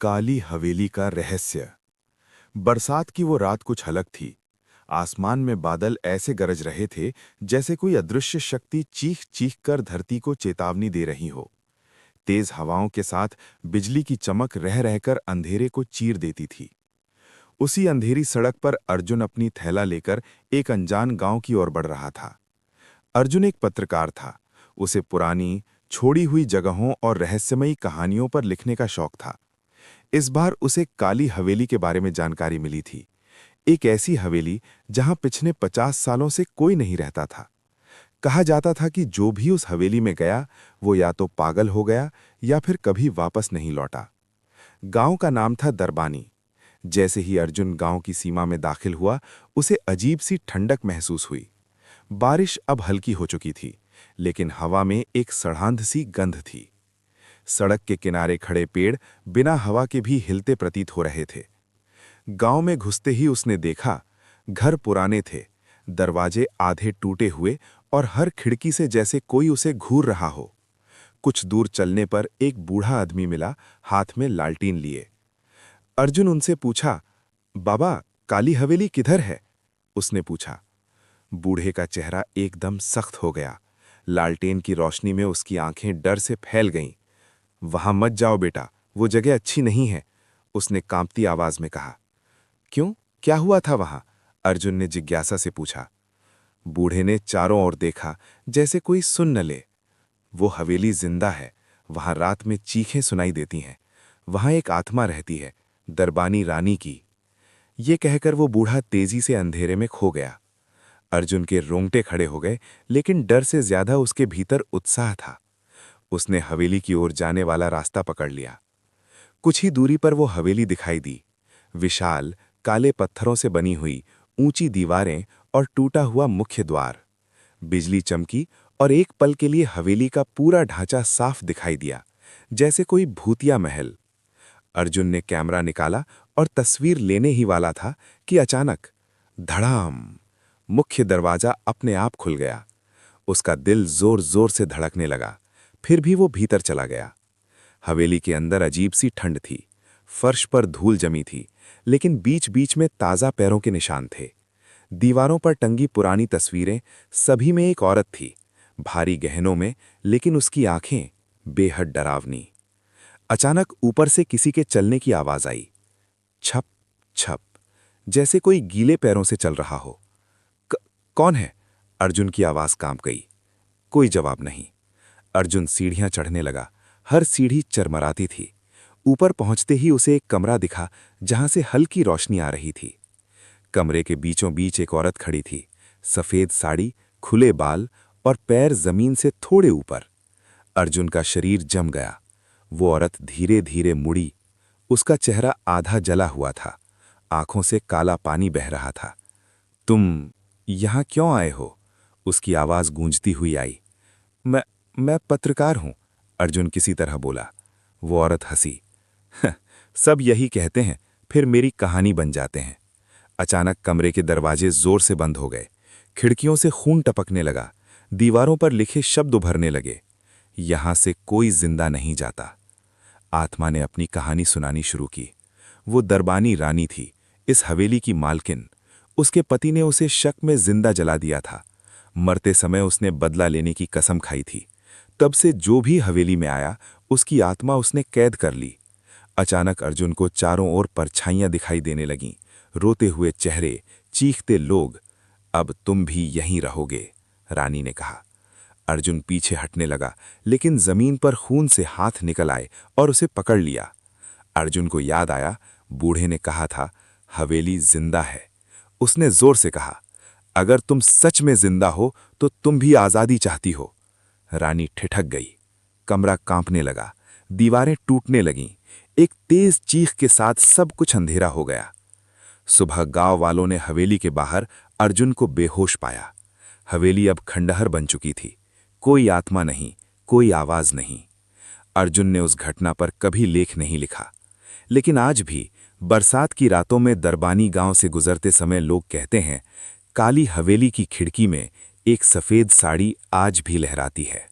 काली हवेली का रहस्य। बरसात की वो रात कुछ अलग थी। आसमान में बादल ऐसे गरज रहे थे जैसे कोई अदृश्य शक्ति चीख चीख कर धरती को चेतावनी दे रही हो। तेज हवाओं के साथ बिजली की चमक रह रहकर अंधेरे को चीर देती थी। उसी अंधेरी सड़क पर अर्जुन अपनी थैला लेकर एक अनजान गांव की ओर बढ़ रहा था। अर्जुन एक पत्रकार था। उसे पुरानी, छोड़ी हुई जगहों और रहस्यमयी कहानियों पर लिखने का शौक था। इस बार उसे काली हवेली के बारे में जानकारी मिली थी। एक ऐसी हवेली जहां पिछले 50 सालों से कोई नहीं रहता था। कहा जाता था कि जो भी उस हवेली में गया वो या तो पागल हो गया या फिर कभी वापस नहीं लौटा। गांव का नाम था दरबानी। जैसे ही अर्जुन गांव की सीमा में दाखिल हुआ, उसे अजीब सी ठंडक महसूस हुई। बारिश अब हल्की हो चुकी थी, लेकिन हवा में एक सड़ांध सी गंध थी। सड़क के किनारे खड़े पेड़ बिना हवा के भी हिलते प्रतीत हो रहे थे। गांव में घुसते ही उसने देखा, घर पुराने थे, दरवाजे आधे टूटे हुए और हर खिड़की से जैसे कोई उसे घूर रहा हो। कुछ दूर चलने पर एक बूढ़ा आदमी मिला, हाथ में लालटीन लिए। अर्जुन उनसे पूछा, बाबा, काली हवेली किधर है? उसने पूछा। बूढ़े का चेहरा एकदम सख्त हो गया। लालटेन की रोशनी में उसकी आंखें डर से फैल गईं। वहां मत जाओ बेटा, वो जगह अच्छी नहीं है, उसने कांपती आवाज में कहा। क्यों, क्या हुआ था वहां? अर्जुन ने जिज्ञासा से पूछा। बूढ़े ने चारों ओर देखा, जैसे कोई सुन न ले। वो हवेली जिंदा है, वहां रात में चीखें सुनाई देती हैं। वहां एक आत्मा रहती है, दरबानी रानी की। ये कहकर वो बूढ़ा तेजी से अंधेरे में खो गया। अर्जुन के रोंगटे खड़े हो गए, लेकिन डर से ज्यादा उसके भीतर उत्साह था। उसने हवेली की ओर जाने वाला रास्ता पकड़ लिया। कुछ ही दूरी पर वो हवेली दिखाई दी। विशाल, काले पत्थरों से बनी हुई ऊंची दीवारें और टूटा हुआ मुख्य द्वार। बिजली चमकी और एक पल के लिए हवेली का पूरा ढांचा साफ दिखाई दिया, जैसे कोई भूतिया महल। अर्जुन ने कैमरा निकाला और तस्वीर लेने ही वाला था कि अचानक धड़ाम, मुख्य दरवाजा अपने आप खुल गया। उसका दिल जोर जोर से धड़कने लगा। फिर भी वो भीतर चला गया। हवेली के अंदर अजीब सी ठंड थी। फर्श पर धूल जमी थी, लेकिन बीच बीच में ताज़ा पैरों के निशान थे। दीवारों पर टंगी पुरानी तस्वीरें, सभी में एक औरत थी, भारी गहनों में, लेकिन उसकी आंखें बेहद डरावनी। अचानक ऊपर से किसी के चलने की आवाज आई। छप छप, जैसे कोई गीले पैरों से चल रहा हो। कौन है? अर्जुन की आवाज कांप गई। कोई जवाब नहीं। अर्जुन सीढ़ियां चढ़ने लगा। हर सीढ़ी चरमराती थी। ऊपर पहुंचते ही उसे एक कमरा दिखा, जहां से हल्की रोशनी आ रही थी। कमरे के बीचों बीच एक औरत खड़ी थी, सफेद साड़ी, खुले बाल और पैर जमीन से थोड़े ऊपर। अर्जुन का शरीर जम गया। वो औरत धीरे धीरे मुड़ी। उसका चेहरा आधा जला हुआ था, आंखों से काला पानी बह रहा था। तुम यहां क्यों आए हो? उसकी आवाज गूंजती हुई आई। मैं पत्रकार हूं, अर्जुन किसी तरह बोला। वो औरत हंसी। सब यही कहते हैं, फिर मेरी कहानी बन जाते हैं। अचानक कमरे के दरवाजे जोर से बंद हो गए। खिड़कियों से खून टपकने लगा। दीवारों पर लिखे शब्द उभरने लगे। यहां से कोई जिंदा नहीं जाता। आत्मा ने अपनी कहानी सुनानी शुरू की। वो दरबानी रानी थी, इस हवेली की मालकिन। उसके पति ने उसे शक में जिंदा जला दिया था। मरते समय उसने बदला लेने की कसम खाई थी। तब से जो भी हवेली में आया, उसकी आत्मा उसने कैद कर ली। अचानक अर्जुन को चारों ओर परछाइयां दिखाई देने लगीं, रोते हुए चेहरे, चीखते लोग। अब तुम भी यहीं रहोगे, रानी ने कहा। अर्जुन पीछे हटने लगा, लेकिन जमीन पर खून से हाथ निकल आए और उसे पकड़ लिया। अर्जुन को याद आया, बूढ़े ने कहा था, हवेली जिंदा है। उसने जोर से कहा, अगर तुम सच में जिंदा हो तो तुम भी आजादी चाहती हो। रानी ठिठक गई। कमरा कांपने लगा। दीवारें टूटने लगीं। एक तेज चीख के साथ सब कुछ अंधेरा हो गया। सुबह गांव वालों ने हवेली के बाहर अर्जुन को बेहोश पाया। हवेली अब खंडहर बन चुकी थी। कोई आत्मा नहीं, कोई आवाज नहीं। अर्जुन ने उस घटना पर कभी लेख नहीं लिखा, लेकिन आज भी बरसात की रातों में दरबानी गांव से गुजरते समय लोग कहते हैं, काली हवेली की खिड़की में एक सफेद साड़ी आज भी लहराती है।